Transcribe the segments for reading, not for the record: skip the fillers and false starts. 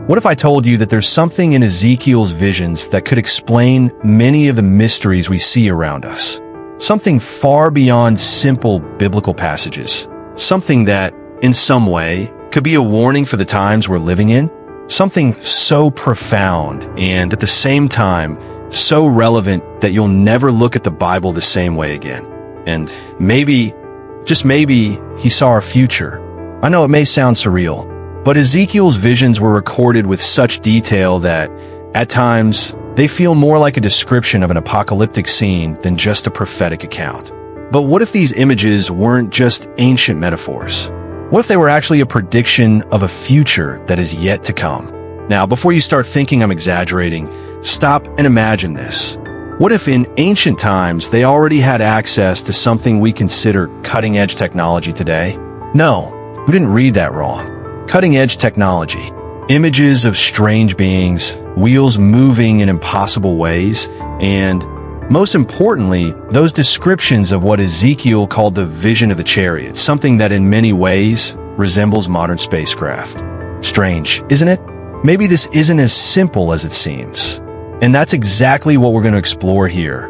What if I told you that there's something in Ezekiel's visions that could explain many of the mysteries we see around us? Something far beyond simple biblical passages. Something that, in some way, could be a warning for the times we're living in. Something so profound and, at the same time, so relevant that you'll never look at the Bible the same way again. And maybe, just maybe, he saw our future. I know it may sound surreal, but Ezekiel's visions were recorded with such detail that, at times, they feel more like a description of an apocalyptic scene than just a prophetic account. But what if these images weren't just ancient metaphors? What if they were actually a prediction of a future that is yet to come? Now, before you start thinking I'm exaggerating, stop and imagine this. What if in ancient times they already had access to something we consider cutting-edge technology today? No, we didn't read that wrong. Cutting-edge technology. Images of strange beings, wheels moving in impossible ways, and, most importantly, those descriptions of what Ezekiel called the vision of the chariots, something that in many ways resembles modern spacecraft. Strange, isn't it? Maybe this isn't as simple as it seems. And that's exactly what we're going to explore here.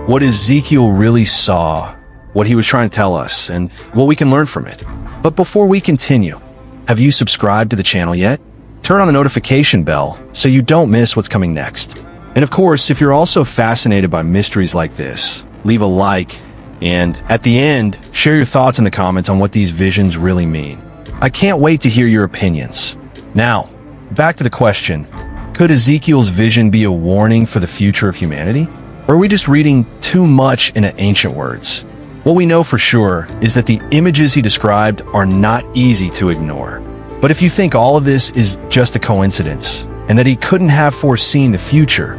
What Ezekiel really saw, what he was trying to tell us, and what we can learn from it. But before we continue, have you subscribed to the channel yet? Turn on the notification bell so you don't miss what's coming next. And of course, if you're also fascinated by mysteries like this, leave a like, and at the end, share your thoughts in the comments on what these visions really mean. I can't wait to hear your opinions. Now, back to the question, could Ezekiel's vision be a warning for the future of humanity? Or are we just reading too much into ancient words? What we know for sure is that the images he described are not easy to ignore. But if you think all of this is just a coincidence, and that he couldn't have foreseen the future,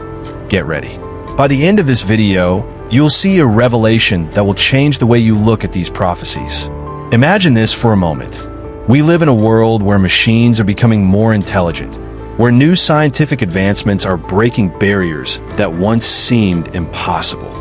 get ready. By the end of this video, you'll see a revelation that will change the way you look at these prophecies. Imagine this for a moment. We live in a world where machines are becoming more intelligent, where new scientific advancements are breaking barriers that once seemed impossible.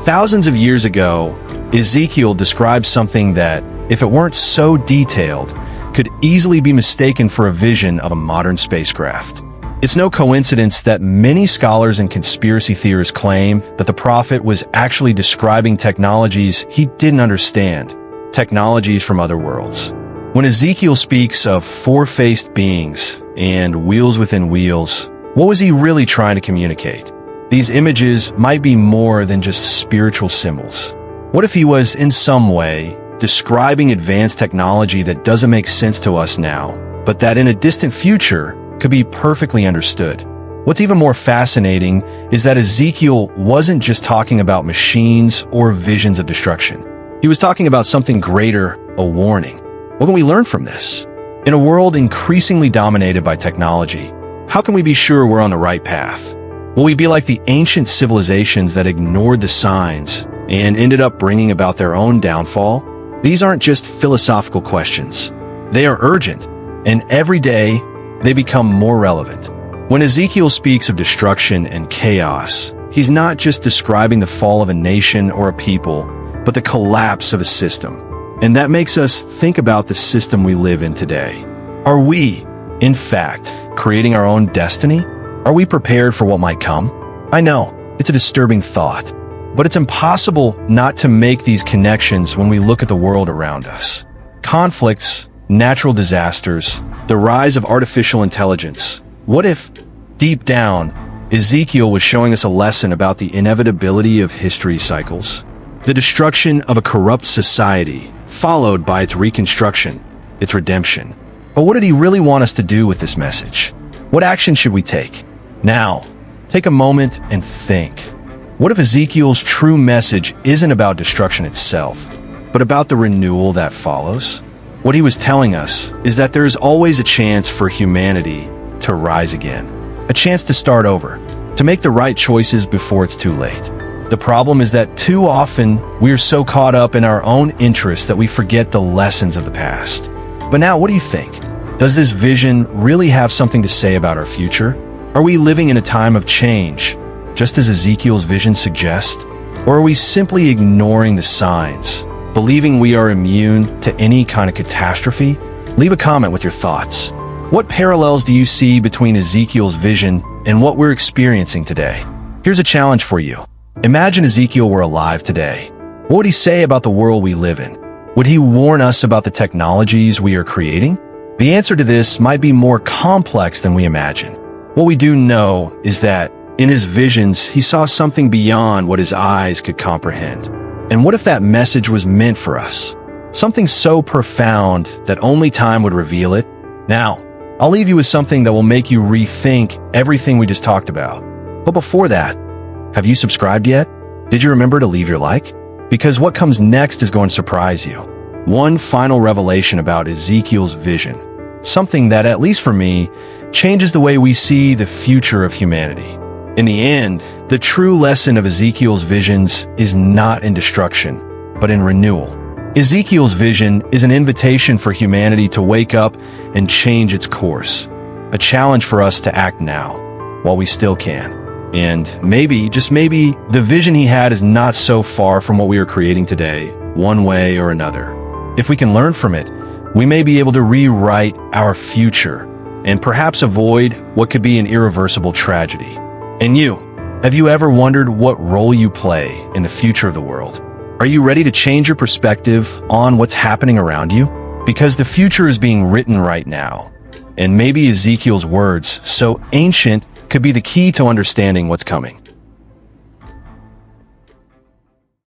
Thousands of years ago, Ezekiel described something that, if it weren't so detailed, could easily be mistaken for a vision of a modern spacecraft. It's no coincidence that many scholars and conspiracy theorists claim that the prophet was actually describing technologies he didn't understand, technologies from other worlds. When Ezekiel speaks of four-faced beings and wheels within wheels, what was he really trying to communicate? These images might be more than just spiritual symbols. What if he was, in some way, describing advanced technology that doesn't make sense to us now, but that in a distant future could be perfectly understood? What's even more fascinating is that Ezekiel wasn't just talking about machines or visions of destruction. He was talking about something greater, a warning. What can we learn from this? In a world increasingly dominated by technology, how can we be sure we're on the right path? Will we be like the ancient civilizations that ignored the signs and ended up bringing about their own downfall? These aren't just philosophical questions. They are urgent, and every day they become more relevant. When Ezekiel speaks of destruction and chaos, he's not just describing the fall of a nation or a people, but the collapse of a system. And that makes us think about the system we live in today. Are we, in fact, creating our own destiny? Are we prepared for what might come? I know, it's a disturbing thought, but it's impossible not to make these connections when we look at the world around us. Conflicts, natural disasters, the rise of artificial intelligence. What if, deep down, Ezekiel was showing us a lesson about the inevitability of history cycles? The destruction of a corrupt society, followed by its reconstruction, its redemption. But what did he really want us to do with this message? What action should we take? Now, take a moment and think. What if Ezekiel's true message isn't about destruction itself, but about the renewal that follows? What he was telling us is that there is always a chance for humanity to rise again, a chance to start over, to make the right choices before it's too late. The problem is that too often we are so caught up in our own interests that we forget the lessons of the past. But now, what do you think? Does this vision really have something to say about our future? Are we living in a time of change, just as Ezekiel's vision suggests? Or are we simply ignoring the signs, believing we are immune to any kind of catastrophe? Leave a comment with your thoughts. What parallels do you see between Ezekiel's vision and what we're experiencing today? Here's a challenge for you. Imagine Ezekiel were alive today. What would he say about the world we live in? Would he warn us about the technologies we are creating? The answer to this might be more complex than we imagine. What we do know is that in his visions, he saw something beyond what his eyes could comprehend. And what if that message was meant for us? Something so profound that only time would reveal it? Now, I'll leave you with something that will make you rethink everything we just talked about. But before that, have you subscribed yet? Did you remember to leave your like? Because what comes next is going to surprise you. One final revelation about Ezekiel's vision. Something that, at least for me, changes the way we see the future of humanity. In the end, the true lesson of Ezekiel's visions is not in destruction, but in renewal. Ezekiel's vision is an invitation for humanity to wake up and change its course. A challenge for us to act now, while we still can. And maybe, just maybe, the vision he had is not so far from what we are creating today, one way or another. If we can learn from it, we may be able to rewrite our future and perhaps avoid what could be an irreversible tragedy. And you, have you ever wondered what role you play in the future of the world? Are you ready to change your perspective on what's happening around you? Because the future is being written right now. And maybe Ezekiel's words, so ancient, could be the key to understanding what's coming.